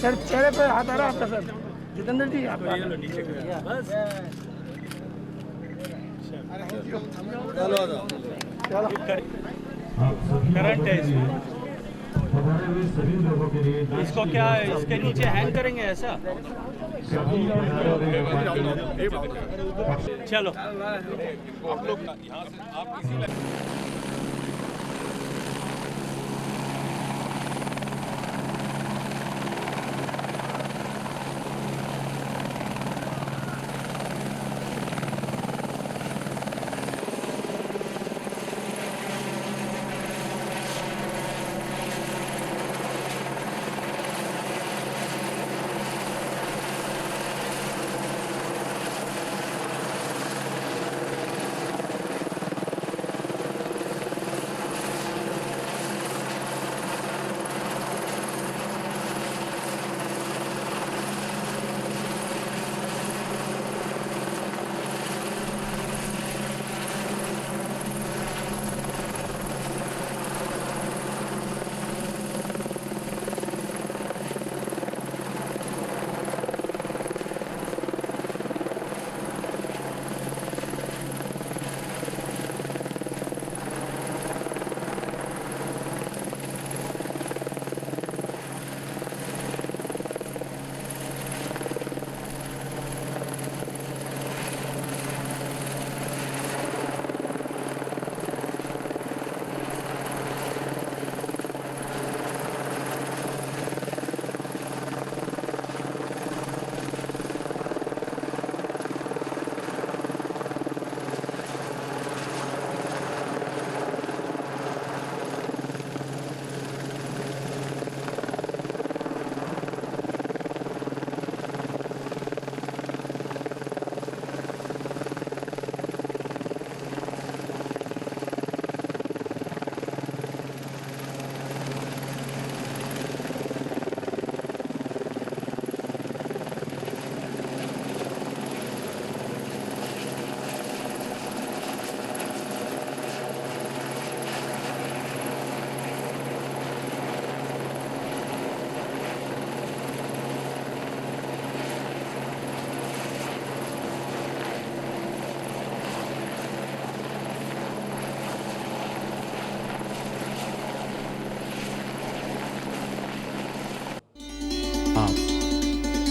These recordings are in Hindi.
सर चेहरे पे हाथ आ रहा आपका सर। जितेंद्र जी आपका चलो करंट है इसमें। हमारे भी सभी लोगों के लिए इसको क्या इसके नीचे हैंग करेंगे ऐसा? सभी चलो आप लोग यहाँ से आप किसी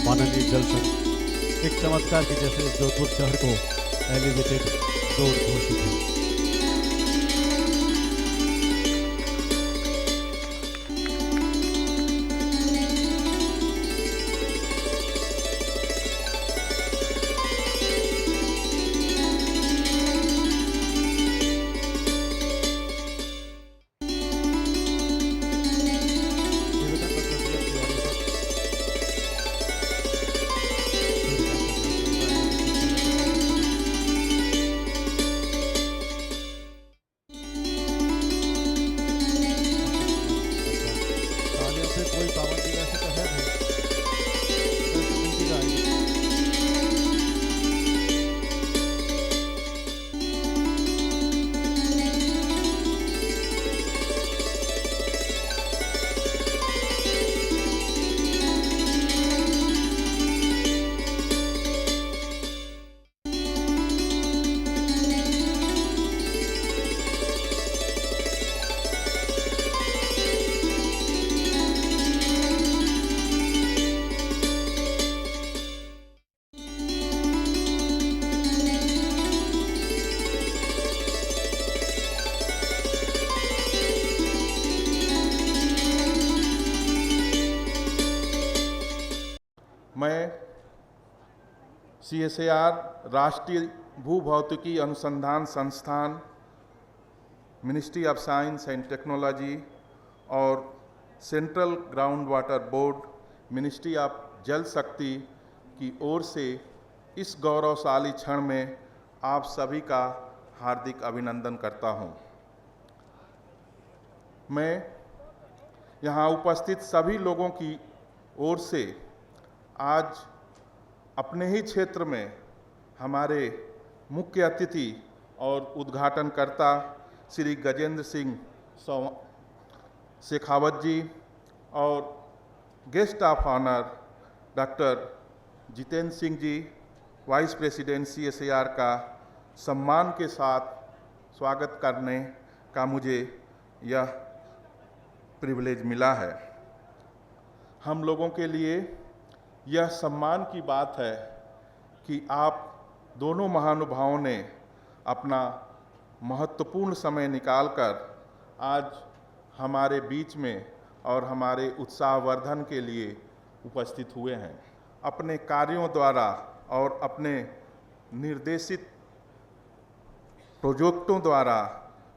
माननीय जल संघ एक चमत्कार की जैसे जोधपुर शहर को एलिवेटेड रोड घोषित है। कोई पाबंदी वैसे तो है नहीं, वैसे मिलती जाएगी। मैं CSIR राष्ट्रीय भूभौतिकी अनुसंधान संस्थान, ministry of science and technology और central ground water board, ministry of Jal Shakti की ओर से इस गौरवशाली क्षण में आप सभी का हार्दिक अभिनंदन करता हूं। मैं यहाँ उपस्थित सभी लोगों की ओर से आज अपने ही क्षेत्र में हमारे मुख्य अतिथि और उद्घाटनकर्ता श्री गजेंद्र सिंह शेखावत जी और guest of honour doctor Jitendra Singh ji, vice president CSIR का सम्मान के साथ स्वागत करने का मुझे यह प्रिविलेज मिला है। हम लोगों के लिए यह सम्मान की बात है कि आप दोनों महानुभावों ने अपना महत्वपूर्ण समय निकालकर आज हमारे बीच में और हमारे उत्साहवर्धन के लिए उपस्थित हुए हैं। अपने कार्यों द्वारा और अपने निर्देशित प्रोजेक्टों द्वारा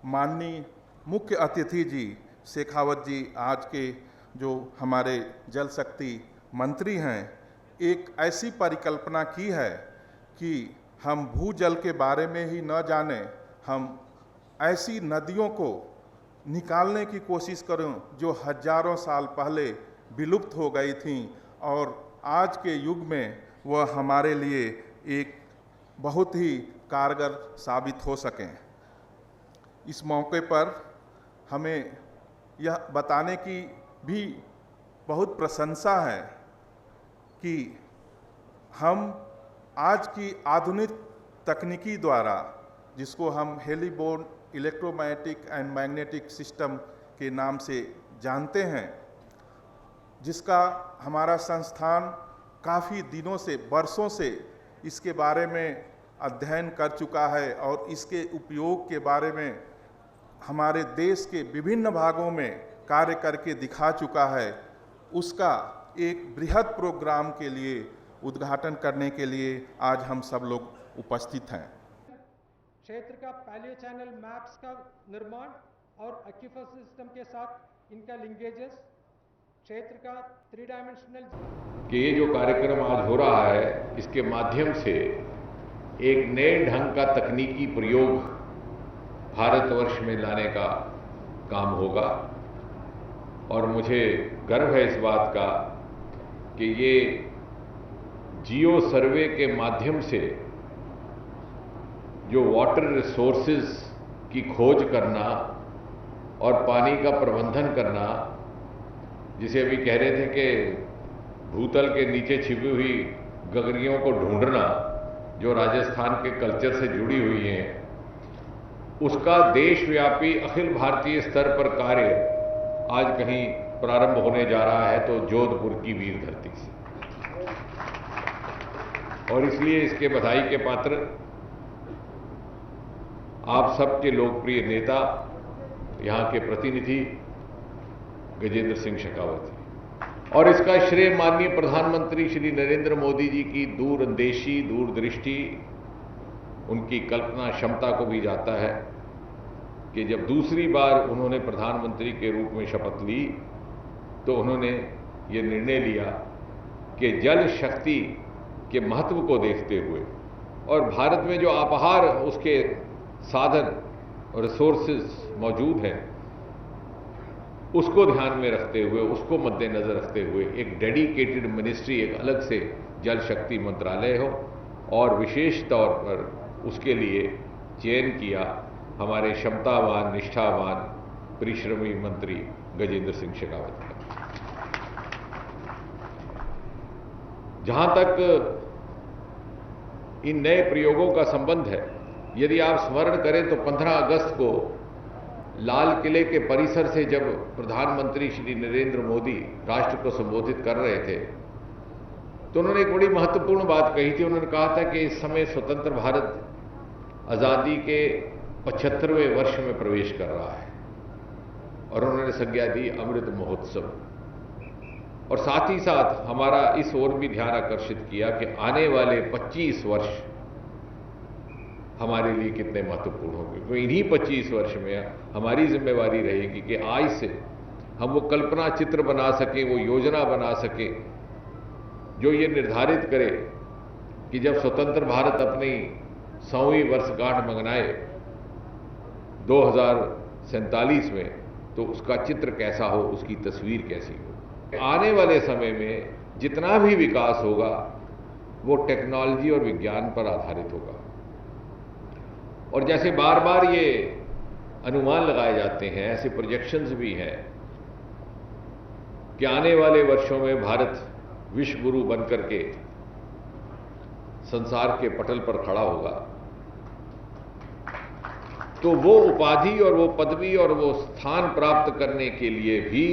माननीय मुख्य अतिथि जी शेखावत जी, आज के जो हमारे जल शक्ति मंत्री हैं, एक ऐसी परिकल्पना की है कि हम भूजल के बारे में ही न जानें, हम ऐसी नदियों को निकालने की कोशिश करें जो हजारों साल पहले विलुप्त हो गई थीं और आज के युग में वह हमारे लिए एक बहुत ही कारगर साबित हो सकें। इस मौके पर हमें यह बताने की भी बहुत प्रशंसा है कि हम आज की आधुनिक तकनीकी द्वारा, जिसको हम heliborne electromagnetic and magnetic system के नाम से जानते हैं, जिसका हमारा संस्थान काफ़ी दिनों से, वर्षों से इसके बारे में अध्ययन कर चुका है और इसके उपयोग के बारे में हमारे देश के विभिन्न भागों में कार्य करके दिखा चुका है, उसका एक बृहद प्रोग्राम के लिए उद्घाटन करने के लिए आज हम सब लोग उपस्थित हैं। क्षेत्र का पैलियो चैनल मैप्स का निर्माण और एक्यूफर सिस्टम के साथ इनका लिंकेजेस, क्षेत्र का 3 डायमेंशनल कि ये जो कार्यक्रम आज हो रहा है, इसके माध्यम से एक नए ढंग का तकनीकी प्रयोग भारतवर्ष में लाने का काम होगा और मुझे गर्व है इस बात का कि ये जियो सर्वे के माध्यम से जो वाटर रिसोर्सेज की खोज करना और पानी का प्रबंधन करना, जिसे अभी कह रहे थे कि भूतल के नीचे छिपी हुई गगरियों को ढूंढना, जो राजस्थान के कल्चर से जुड़ी हुई हैं, उसका देशव्यापी अखिल भारतीय स्तर पर कार्य आज कहीं प्रारंभ होने जा रहा है, तो जोधपुर की वीर धरती से। और इसलिए इसके बधाई के पात्र आप सबके लोकप्रिय नेता, यहाँ के प्रतिनिधि गजेंद्र सिंह शेखावत जी, और इसका श्रेय माननीय प्रधानमंत्री श्री नरेंद्र मोदी जी की दूरंदेशी, दूरदृष्टि, उनकी कल्पना क्षमता को भी जाता है कि जब दूसरी बार उन्होंने प्रधानमंत्री के रूप में शपथ ली तो उन्होंने ये निर्णय लिया कि जल शक्ति के महत्व को देखते हुए और भारत में जो अपार उसके साधन और रिसोर्सेज मौजूद हैं, उसको ध्यान में रखते हुए, उसको मद्देनजर रखते हुए एक डेडिकेटेड मिनिस्ट्री, एक अलग से जल शक्ति मंत्रालय हो और विशेष तौर पर उसके लिए चयन किया हमारे क्षमतावान, निष्ठावान, परिश्रमी मंत्री गजेंद्र सिंह शेखावत का। जहां तक इन नए प्रयोगों का संबंध है, यदि आप स्मरण करें तो 15 अगस्त को लाल किले के परिसर से जब प्रधानमंत्री श्री नरेंद्र मोदी राष्ट्र को संबोधित कर रहे थे, तो उन्होंने एक बड़ी महत्वपूर्ण बात कही थी। उन्होंने कहा था कि इस समय स्वतंत्र भारत आज़ादी के 75वें वर्ष में प्रवेश कर रहा है और उन्होंने संज्ञा दी अमृत महोत्सव, और साथ ही साथ हमारा इस ओर भी ध्यान आकर्षित किया कि आने वाले 25 वर्ष हमारे लिए कितने महत्वपूर्ण होंगे। तो इन्हीं 25 वर्ष में हमारी जिम्मेवारी रहेगी कि आज से हम वो कल्पना चित्र बना सकें, वो योजना बना सकें जो ये निर्धारित करे कि जब स्वतंत्र भारत अपनी 100वीं वर्षगांठ मनाए 2047 में, तो उसका चित्र कैसा हो, उसकी तस्वीर कैसी हो। आने वाले समय में जितना भी विकास होगा वो टेक्नोलॉजी और विज्ञान पर आधारित होगा। और जैसे बार बार ये अनुमान लगाए जाते हैं, ऐसे प्रोजेक्शंस भी हैं कि आने वाले वर्षों में भारत विश्व गुरु बनकर के संसार के पटल पर खड़ा होगा, तो वो उपाधि और वो पदवी और वो स्थान प्राप्त करने के लिए भी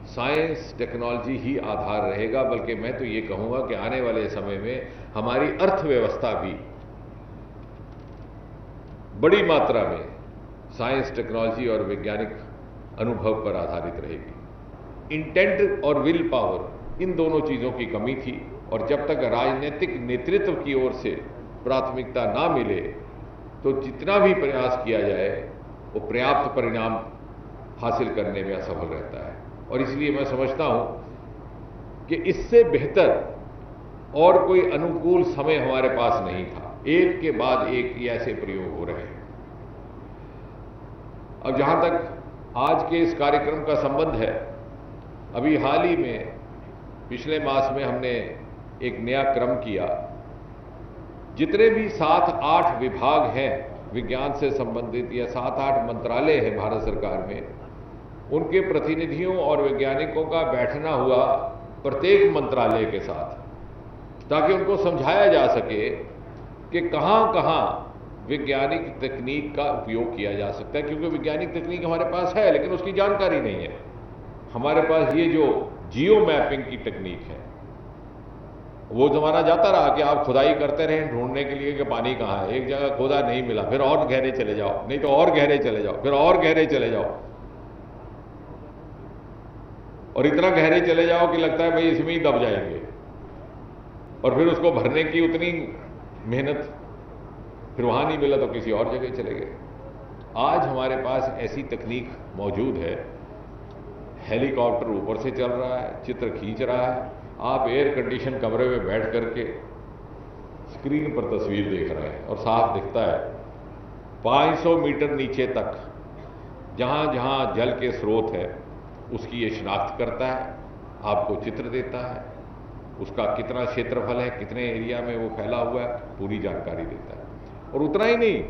साइंस टेक्नोलॉजी ही आधार रहेगा। बल्कि मैं तो ये कहूंगा कि आने वाले समय में हमारी अर्थव्यवस्था भी बड़ी मात्रा में साइंस टेक्नोलॉजी और वैज्ञानिक अनुभव पर आधारित रहेगी। इंटेंट और विल पावर, इन दोनों चीजों की कमी थी, और जब तक राजनीतिक नेतृत्व की ओर से प्राथमिकता ना मिले तो जितना भी प्रयास किया जाए वो पर्याप्त परिणाम हासिल करने में असफल रहता है। और इसलिए मैं समझता हूं कि इससे बेहतर और कोई अनुकूल समय हमारे पास नहीं था। एक के बाद एक ये ऐसे प्रयोग हो रहे हैं। अब जहां तक आज के इस कार्यक्रम का संबंध है, अभी हाल ही में पिछले मास में हमने एक नया क्रम किया। जितने भी 7-8 विभाग हैं विज्ञान से संबंधित या 7-8 मंत्रालय हैं भारत सरकार में, उनके प्रतिनिधियों और वैज्ञानिकों का बैठना हुआ प्रत्येक मंत्रालय के साथ, ताकि उनको समझाया जा सके कि कहां-कहां वैज्ञानिक तकनीक का उपयोग किया जा सकता है। क्योंकि वैज्ञानिक तकनीक हमारे पास है लेकिन उसकी जानकारी नहीं है। हमारे पास ये जो जियो मैपिंग की तकनीक है, वो जमाना जाता रहा कि आप खुदाई करते रहें ढूंढने के लिए कि पानी कहां है। एक जगह खोदा नहीं मिला, फिर और गहरे चले जाओ, नहीं तो और गहरे चले जाओ, फिर और गहरे चले जाओ, और इतना गहरे चले जाओ कि लगता है भाई इसमें ही दब जाएंगे, और फिर उसको भरने की उतनी मेहनत, फिर वहां नहीं मिला तो किसी और जगह चले गए। आज हमारे पास ऐसी तकनीक मौजूद है, हेलीकॉप्टर ऊपर से चल रहा है, चित्र खींच रहा है, आप एयर कंडीशन कमरे में बैठ करके स्क्रीन पर तस्वीर देख रहे हैं और साफ दिखता है। 500 मीटर नीचे तक जहां जहां जल के स्रोत है उसकी ये शिनाख्त करता है, आपको चित्र देता है, उसका कितना क्षेत्रफल है, कितने एरिया में वो फैला हुआ है, पूरी जानकारी देता है। और उतना ही नहीं,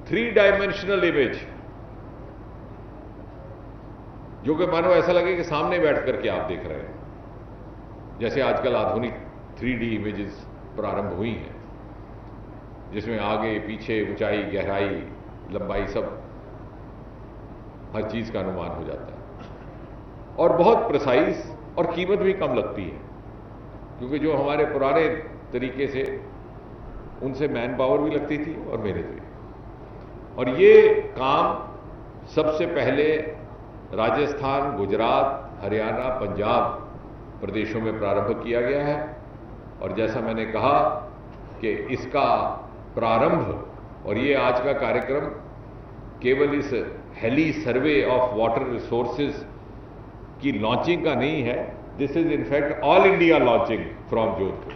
3 डायमेंशनल इमेज, जो कि मानो ऐसा लगे कि सामने बैठ करके आप देख रहे हैं। जैसे आजकल आधुनिक 3D इमेजेस प्रारंभ हुई हैं, जिसमें आगे पीछे ऊंचाई, गहराई, लंबाई, सब हर चीज का अनुमान हो जाता है, और बहुत प्रिसाइज, और कीमत भी कम लगती है। क्योंकि जो हमारे पुराने तरीके से, उनसे मैन पावर भी लगती थी और मेहनत भी। और ये काम सबसे पहले राजस्थान, गुजरात, हरियाणा, पंजाब प्रदेशों में प्रारंभ किया गया है। और जैसा मैंने कहा कि इसका प्रारंभ और ये आज का कार्यक्रम केवल इस heli survey of water resources की लॉन्चिंग का नहीं है, this is in fact all India launching from Jodhpur.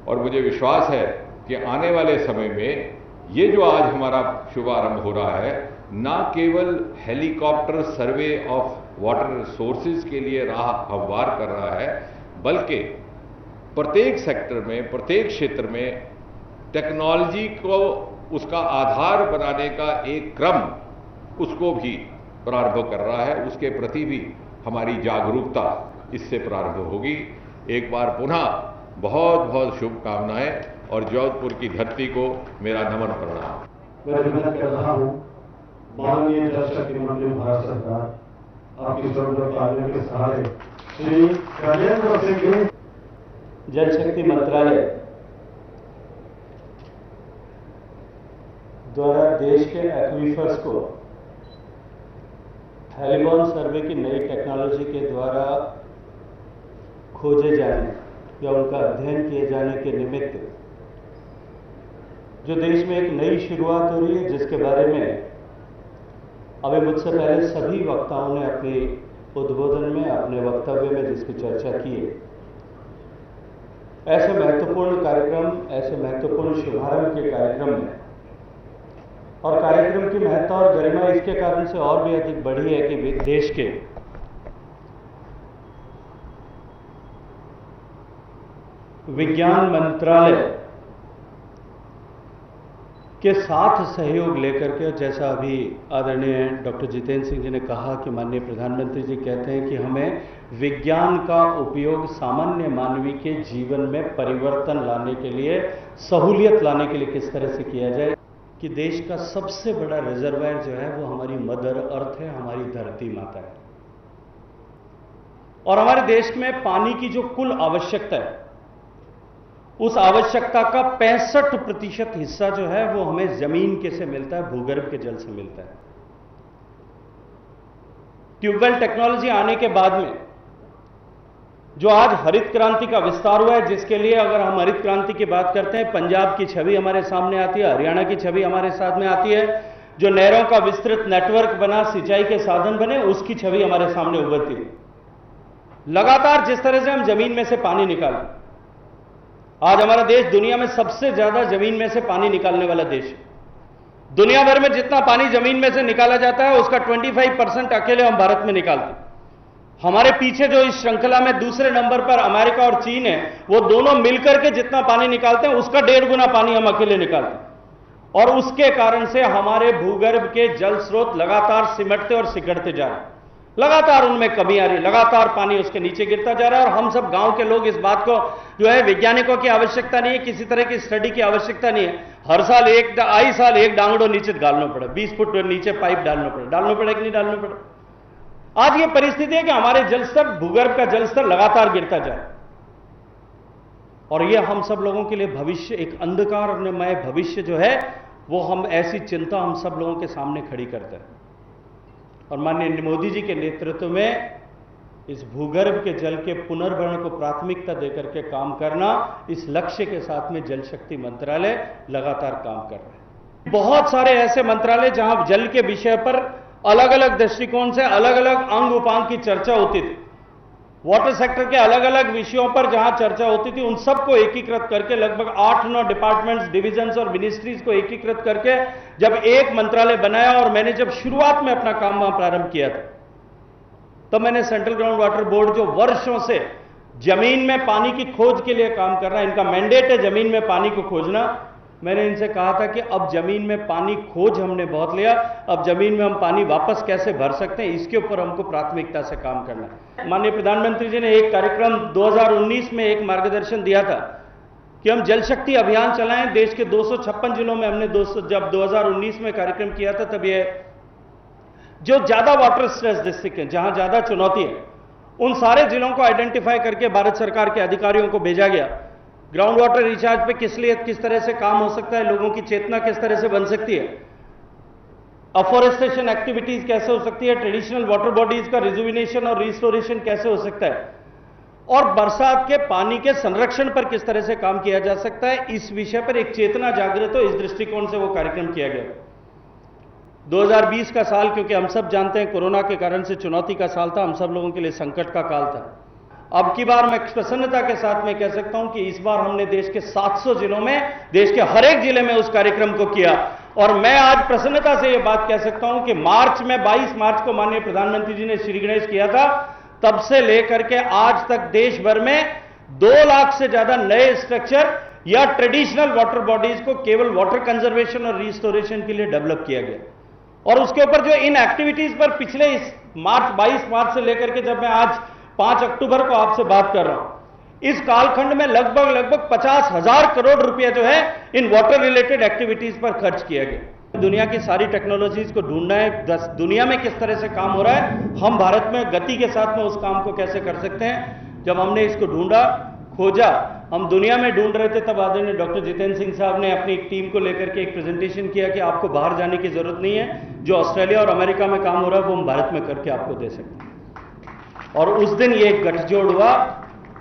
और मुझे विश्वास है कि आने वाले समय में ये जो आज हमारा शुभारंभ हो रहा है, ना केवल helicopter survey of water resources के लिए राह हमवार कर रहा है, बल्कि प्रत्येक सेक्टर में, प्रत्येक क्षेत्र में टेक्नोलॉजी को उसका आधार बनाने का एक क्रम, उसको भी प्रारंभ कर रहा है। उसके प्रति भी हमारी जागरूकता इससे प्रारंभ होगी। एक बार पुनः बहुत बहुत शुभकामनाएं, और जोधपुर की धरती को मेरा नमन प्रणाम। मैं विनती कर रहा हूँ माननीय जल शक्ति मंत्री भारत सरकार, आपकी जरूरत आने के सहारे श्री गजेंद्र सिंह जी, जल शक्ति मंत्रालय द्वारा देश के एक्वीफर्स को हेलीबॉर्न सर्वे की नई टेक्नोलॉजी के द्वारा खोजे जाने या उनका अध्ययन किए जाने के निमित्त जो देश में एक नई शुरुआत हो रही है, जिसके बारे में अभी मुझसे पहले सभी वक्ताओं ने अपने उद्बोधन में, अपने वक्तव्य में जिसकी चर्चा की है, ऐसे महत्वपूर्ण कार्यक्रम, ऐसे महत्वपूर्ण शुभारंभ के कार्यक्रम में, और कार्यक्रम की महत्ता और गरिमा इसके कारण से और भी अधिक बढ़ी है कि देश के विज्ञान मंत्रालय के साथ सहयोग लेकर के, जैसा अभी आदरणीय डॉक्टर जितेंद्र सिंह जी ने कहा कि माननीय प्रधानमंत्री जी कहते हैं कि हमें विज्ञान का उपयोग सामान्य मानवी के जीवन में परिवर्तन लाने के लिए, सहूलियत लाने के लिए किस तरह से किया जाए, कि देश का सबसे बड़ा रिजर्वायर जो है वो हमारी मदर अर्थ है, हमारी धरती माता है। और हमारे देश में पानी की जो कुल आवश्यकता है, उस आवश्यकता का 65% हिस्सा जो है वो हमें जमीन के से मिलता है, भूगर्भ के जल से मिलता है। ट्यूबवेल टेक्नोलॉजी आने के बाद में जो आज हरित क्रांति का विस्तार हुआ है, जिसके लिए अगर हम हरित क्रांति की बात करते हैं, पंजाब की छवि हमारे सामने आती है, हरियाणा की छवि हमारे साथ में आती है, जो नहरों का विस्तृत नेटवर्क बना, सिंचाई के साधन बने, उसकी छवि हमारे सामने उभरती है। लगातार जिस तरह से हम जमीन में से पानी निकालें, आज हमारा देश दुनिया में सबसे ज्यादा जमीन में से पानी निकालने वाला देश है। दुनिया भर में जितना पानी जमीन में से निकाला जाता है उसका 25% अकेले हम भारत में निकालते हैं। हमारे पीछे जो इस श्रृंखला में दूसरे नंबर पर अमेरिका और चीन है, वो दोनों मिलकर के जितना पानी निकालते हैं उसका 1.5 गुना पानी हम अकेले निकालते हैं। और उसके कारण से हमारे भूगर्भ के जल स्रोत लगातार सिमटते और सिकुड़ते जा रहे हैं, लगातार उनमें कमी आ रही है, लगातार पानी उसके नीचे गिरता जा रहा है। और हम सब गांव के लोग इस बात को जो है, वैज्ञानिकों की आवश्यकता नहीं है, किसी तरह की स्टडी की आवश्यकता नहीं है, हर साल एक डांगड़ो नीचे डालना पड़े, 20 फुट नीचे पाइप डालना पड़े कि नहीं डालना पड़े। आज ये परिस्थिति है कि हमारे जलस्तर, भूगर्भ का जलस्तर लगातार गिरता जाए, और ये हम सब लोगों के लिए भविष्य, एक अंधकारमय भविष्य जो है वो, हम ऐसी चिंता हम सब लोगों के सामने खड़ी करते हैं। और माननीय मोदी जी के नेतृत्व में इस भूगर्भ के जल के पुनर्भरण को प्राथमिकता देकर के काम करना, इस लक्ष्य के साथ में जल शक्ति मंत्रालय लगातार काम कर रहे हैं। बहुत सारे ऐसे मंत्रालय जहां जल के विषय पर अलग अलग दृष्टिकोण से अलग अलग अंग उपांग की चर्चा होती थी, वाटर सेक्टर के अलग अलग विषयों पर जहां चर्चा होती थी, उन सबको एकीकृत करके लगभग 8-9 डिपार्टमेंट्स, डिविजन्स और मिनिस्ट्रीज को एकीकृत करके जब एक मंत्रालय बनाया, और मैंने जब शुरुआत में अपना काम वहां प्रारंभ किया था, तब मैंने सेंट्रल ग्राउंड वाटर बोर्ड, जो वर्षों से जमीन में पानी की खोज के लिए काम कर रहा है, इनका मैंडेट है जमीन में पानी को खोजना, मैंने इनसे कहा था कि अब जमीन में पानी खोज हमने बहुत लिया, अब जमीन में हम पानी वापस कैसे भर सकते हैं, इसके ऊपर हमको प्राथमिकता से काम करना है। माननीय प्रधानमंत्री जी ने एक कार्यक्रम 2019 में एक मार्गदर्शन दिया था कि हम जल शक्ति अभियान चलाएं। देश के 256 जिलों में हमने जब 2019 में कार्यक्रम किया था, तब ये जो ज्यादा वाटर स्ट्रेस डिस्ट्रिक्ट है, जहां ज्यादा चुनौती है, उन सारे जिलों को आइडेंटिफाई करके भारत सरकार के अधिकारियों को भेजा गया। ग्राउंड वाटर रिचार्ज पे किस तरह से काम हो सकता है, लोगों की चेतना किस तरह से बन सकती है, अफॉरेस्टेशन एक्टिविटीज कैसे हो सकती है, ट्रेडिशनल वाटर बॉडीज का रिजुविनेशन और रिस्टोरेशन कैसे हो सकता है, और बरसात के पानी के संरक्षण पर किस तरह से काम किया जा सकता है, इस विषय पर एक चेतना जागृत हो, इस दृष्टिकोण से वो कार्यक्रम किया गया। 2020 का साल, क्योंकि हम सब जानते हैं कोरोना के कारण से चुनौती का साल था, हम सब लोगों के लिए संकट का काल था। अब की बार मैं प्रसन्नता के साथ में कह सकता हूं कि इस बार हमने देश के 700 जिलों में, देश के हर एक जिले में उस कार्यक्रम को किया। और मैं आज प्रसन्नता से यह बात कह सकता हूं कि मार्च में 22 मार्च को माननीय प्रधानमंत्री जी ने श्री गणेश किया था, तब से लेकर के आज तक देश भर में 2 लाख से ज्यादा नए स्ट्रक्चर या ट्रेडिशनल वाटर बॉडीज को केवल वाटर कंजर्वेशन और रिस्टोरेशन के लिए डेवलप किया गया। और उसके ऊपर जो इन एक्टिविटीज पर पिछले इस 22 मार्च से लेकर के जब मैं आज 5 अक्टूबर को आपसे बात कर रहा हूं, इस कालखंड में लगभग 50,000 करोड़ रुपया जो है इन वाटर रिलेटेड एक्टिविटीज पर खर्च किया गया। दुनिया की सारी टेक्नोलॉजीज को ढूंढना है, दुनिया में किस तरह से काम हो रहा है, हम भारत में गति के साथ में उस काम को कैसे कर सकते हैं। जब हमने इसको ढूंढा, खोजा, हम दुनिया में ढूंढ रहे थे, तब आदरणीय डॉक्टर जितेंद्र सिंह साहब ने अपनी एक टीम को लेकर के एक प्रेजेंटेशन किया कि आपको बाहर जाने की जरूरत नहीं है, जो ऑस्ट्रेलिया और अमेरिका में काम हो रहा है वो हम भारत में करके आपको दे सकते हैं। और उस दिन ये गठजोड़ हुआ,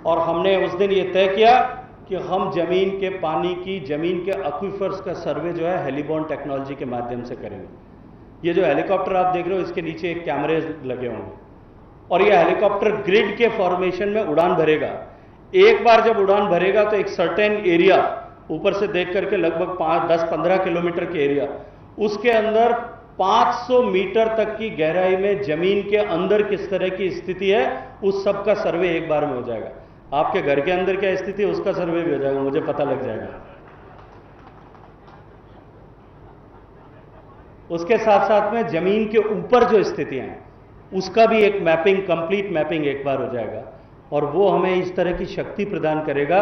और हमने उस दिन ये तय किया कि हम जमीन के पानी की, जमीन के एक्वीफर्स का सर्वे जो है हेलीबॉर्न टेक्नोलॉजी के माध्यम से करेंगे। ये जो हेलीकॉप्टर आप देख रहे हो, इसके नीचे एक कैमरे लगे होंगे, और ये हेलीकॉप्टर ग्रिड के फॉर्मेशन में उड़ान भरेगा। एक बार जब उड़ान भरेगा तो एक सर्टेन एरिया ऊपर से देख करके लगभग 10-15 किलोमीटर के एरिया, उसके अंदर 500 मीटर तक की गहराई में जमीन के अंदर किस तरह की स्थिति है, उस सब का सर्वे एक बार में हो जाएगा। आपके घर के अंदर क्या स्थिति है उसका सर्वे भी हो जाएगा, मुझे पता लग जाएगा। उसके साथ साथ में जमीन के ऊपर जो स्थितियां हैं उसका भी एक मैपिंग, कंप्लीट मैपिंग एक बार हो जाएगा और वो हमें इस तरह की शक्ति प्रदान करेगा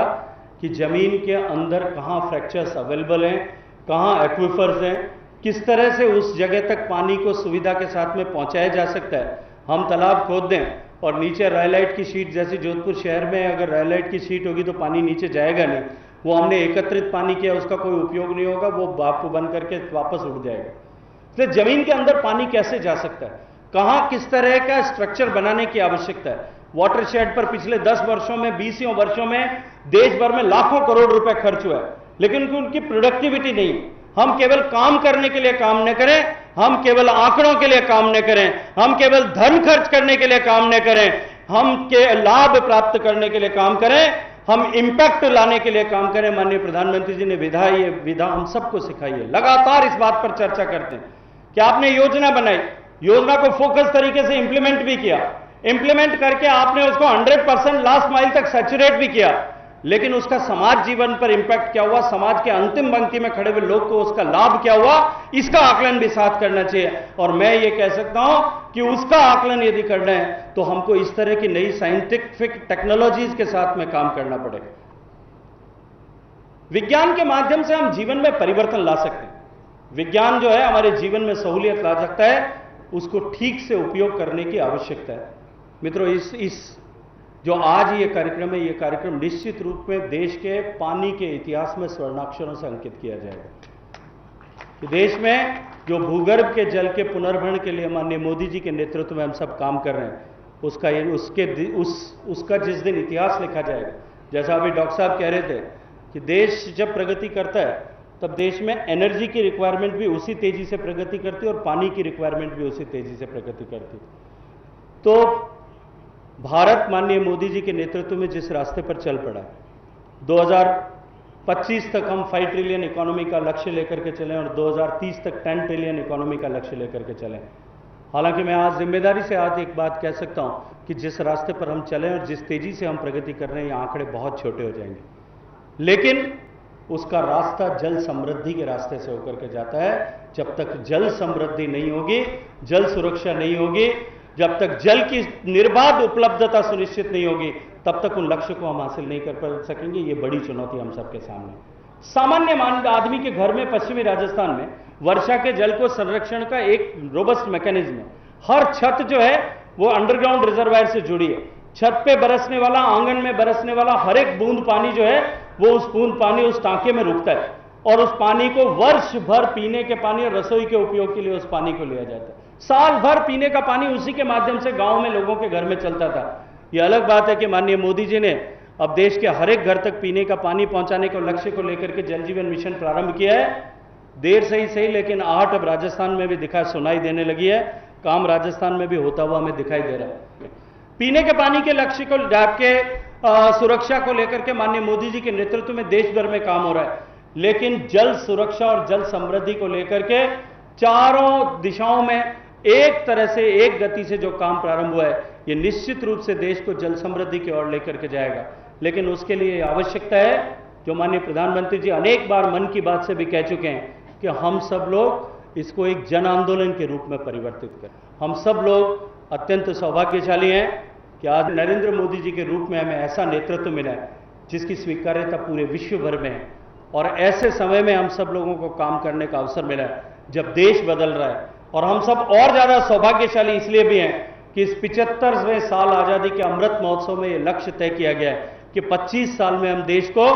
कि जमीन के अंदर कहां फ्रैक्चर्स अवेलेबल हैं, कहां एक्विफर्स हैं, किस तरह से उस जगह तक पानी को सुविधा के साथ में पहुंचाया जा सकता है। हम तालाब खोद दें और नीचे रायलाइट की शीट, जैसे जोधपुर शहर में अगर रायलाइट की शीट होगी तो पानी नीचे जाएगा नहीं, वो हमने एकत्रित पानी किया, उसका कोई उपयोग नहीं होगा, वो बाप बन करके वापस उड़ जाएगा। इसलिए जमीन के अंदर पानी कैसे जा सकता है, कहां किस तरह का स्ट्रक्चर बनाने की आवश्यकता है। वाटरशेड पर पिछले 10 वर्षों में, 20 वर्षों में देश भर में लाखों करोड़ रुपए खर्च हुआ है, लेकिन उनकी प्रोडक्टिविटी नहीं। हम केवल काम करने के लिए काम न करें, हम केवल आंकड़ों के लिए काम न करें, हम केवल धन खर्च करने के लिए काम न करें, हम के लाभ प्राप्त करने के लिए काम करें, हम इंपैक्ट लाने के लिए काम करें। माननीय प्रधानमंत्री जी ने ये विधा हम सबको सिखाई है। लगातार इस बात पर चर्चा करते हैं कि आपने योजना बनाई, योजना को फोकस तरीके से इंप्लीमेंट भी किया, इंप्लीमेंट करके आपने उसको 100% लास्ट माइल तक सैचुरेट भी किया, लेकिन उसका समाज जीवन पर इंपैक्ट क्या हुआ, समाज के अंतिम पंक्ति में खड़े हुए लोग को उसका लाभ क्या हुआ, इसका आकलन भी साथ करना चाहिए। और मैं ये कह सकता हूं कि उसका आकलन यदि करना है तो हमको इस तरह की नई साइंटिफिक टेक्नोलॉजीज के साथ में काम करना पड़ेगा। विज्ञान के माध्यम से हम जीवन में परिवर्तन ला सकते हैं। विज्ञान जो है हमारे जीवन में सहूलियत ला सकता है, उसको ठीक से उपयोग करने की आवश्यकता है। मित्रों, इस जो आज ये कार्यक्रम है, ये कार्यक्रम निश्चित रूप में देश के पानी के इतिहास में स्वर्णाक्षरों से अंकित किया जाएगा। देश में जो भूगर्भ के जल के पुनर्भरण के लिए माननीय मोदी जी के नेतृत्व में हम सब काम कर रहे हैं, उसका जिस दिन इतिहास लिखा जाएगा, जैसा अभी डॉक्टर साहब कह रहे थे कि देश जब प्रगति करता है तब देश में एनर्जी की रिक्वायरमेंट भी उसी तेजी से प्रगति करती है और पानी की रिक्वायरमेंट भी उसी तेजी से प्रगति करती है। तो भारत माननीय मोदी जी के नेतृत्व में जिस रास्ते पर चल पड़ा, 2025 तक हम 5 ट्रिलियन इकोनॉमी का लक्ष्य लेकर के चलें और 2030 तक 10 ट्रिलियन इकोनॉमी का लक्ष्य लेकर के चलें। हालांकि मैं आज जिम्मेदारी से आज एक बात कह सकता हूं कि जिस रास्ते पर हम चलें और जिस तेजी से हम प्रगति कर रहे हैं, ये आंकड़े बहुत छोटे हो जाएंगे, लेकिन उसका रास्ता जल समृद्धि के रास्ते से होकर के जाता है। जब तक जल समृद्धि नहीं होगी, जल सुरक्षा नहीं होगी, जब तक जल की निर्बाध उपलब्धता सुनिश्चित नहीं होगी, तब तक उन लक्ष्य को हम हासिल नहीं कर सकेंगे। ये बड़ी चुनौती हम सबके सामने। सामान्य आदमी के घर में पश्चिमी राजस्थान में वर्षा के जल को संरक्षण का एक रोबस्ट मैकेनिज्म है। हर छत जो है वो अंडरग्राउंड रिजर्वायर से जुड़ी है। छत पे बरसने वाला, आंगन में बरसने वाला हर एक बूंद पानी जो है वो उस बूंद पानी उस टांके में रुकता है और उस पानी को वर्ष भर पीने के पानी और रसोई के उपयोग के लिए उस पानी को लिया जाता है। साल भर पीने का पानी उसी के माध्यम से गांव में लोगों के घर में चलता था। यह अलग बात है कि माननीय मोदी जी ने अब देश के हर एक घर तक पीने का पानी पहुंचाने के लक्ष्य को लेकर के जल जीवन मिशन प्रारंभ किया है। देर से ही सही, लेकिन आहट अब राजस्थान में भी सुनाई देने लगी है। काम राजस्थान में भी होता हुआ हमें दिखाई दे रहा है। पीने के पानी के लक्ष्य को के सुरक्षा को लेकर के माननीय मोदी जी के नेतृत्व में देश भर में काम हो रहा है, लेकिन जल सुरक्षा और जल समृद्धि को लेकर के चारों दिशाओं में एक तरह से, एक गति से जो काम प्रारंभ हुआ है, ये निश्चित रूप से देश को जल समृद्धि की ओर लेकर के जाएगा। लेकिन उसके लिए आवश्यकता है, जो माननीय प्रधानमंत्री जी अनेक बार मन की बात से भी कह चुके हैं, कि हम सब लोग इसको एक जन आंदोलन के रूप में परिवर्तित करें। हम सब लोग अत्यंत सौभाग्यशाली हैं कि आज नरेंद्र मोदी जी के रूप में हमें ऐसा नेतृत्व मिला है जिसकी स्वीकार्यता पूरे विश्व भर में है। और ऐसे समय में हम सब लोगों को काम करने का अवसर मिला है जब देश बदल रहा है। और हम सब और ज्यादा सौभाग्यशाली इसलिए भी हैं कि इस 75वें साल आजादी के अमृत महोत्सव में यह लक्ष्य तय किया गया है कि 25 साल में हम देश को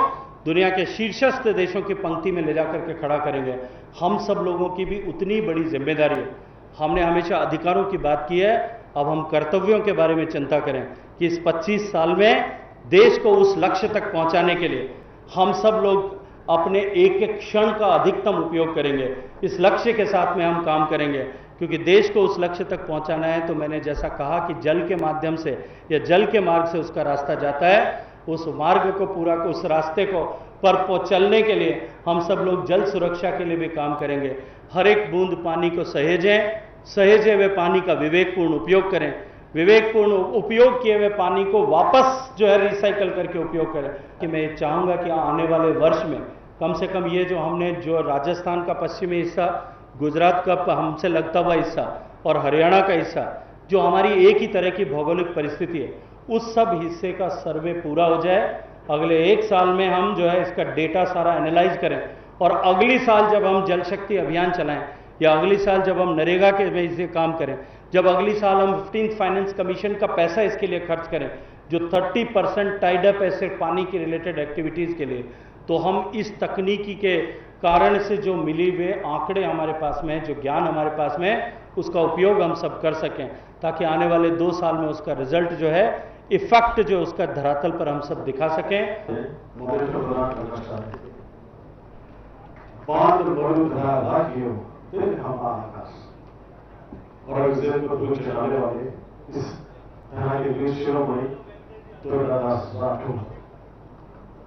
दुनिया के शीर्षस्थ देशों की पंक्ति में ले जाकर के खड़ा करेंगे। हम सब लोगों की भी उतनी बड़ी जिम्मेदारी है। हमने हमेशा अधिकारों की बात की है, अब हम कर्तव्यों के बारे में चिंता करें कि इस 25 साल में देश को उस लक्ष्य तक पहुंचाने के लिए हम सब लोग अपने एक एक क्षण का अधिकतम उपयोग करेंगे। इस लक्ष्य के साथ में हम काम करेंगे, क्योंकि देश को उस लक्ष्य तक पहुंचाना है तो मैंने जैसा कहा कि जल के माध्यम से या जल के मार्ग से उसका रास्ता जाता है। उस मार्ग को पूरा, उस रास्ते को पर चलने के लिए हम सब लोग जल सुरक्षा के लिए भी काम करेंगे। हर एक बूंद पानी को सहेजे हुए पानी का विवेकपूर्ण उपयोग करें। विवेकपूर्ण उपयोग किए हुए पानी को वापस जो है रिसाइकल करके उपयोग करें। कि मैं ये चाहूँगा कि आने वाले वर्ष में कम से कम ये जो हमने जो राजस्थान का पश्चिमी हिस्सा गुजरात का हमसे लगता हुआ हिस्सा और हरियाणा का हिस्सा, जो हमारी एक ही तरह की भौगोलिक परिस्थिति है, उस सब हिस्से का सर्वे पूरा हो जाए। अगले 1 साल में हम जो है इसका डेटा सारा एनालाइज करें और अगली साल जब हम जल शक्ति अभियान चलाएं या अगली साल जब हम नरेगा के बेस से काम करें, जब अगली साल हम 15th फाइनेंस कमीशन का पैसा इसके लिए खर्च करें जो 30% टाइड अप ऐसे पानी की रिलेटेड एक्टिविटीज़ के लिए, तो हम इस तकनीकी के कारण से जो मिली हुए आंकड़े हमारे पास में है, जो ज्ञान हमारे पास में है, उसका उपयोग हम सब कर सकें ताकि आने वाले 2 साल में उसका रिजल्ट जो है, इफेक्ट जो उसका धरातल पर हम सब दिखा सकें। और एक्सेल को दूर चलाने वाले इस तरह के वीर शिरोमणि तुलसीदास राठौर,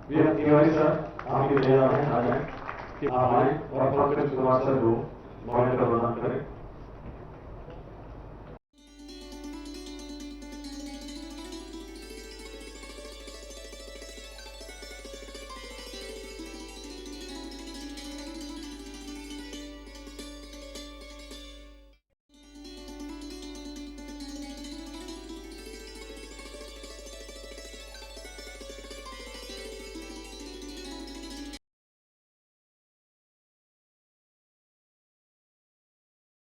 वीर तिवारी सर आपकी दया में आ जाए, आप आए और पंकज कुमार सर को मॉनिटर प्रदान करें।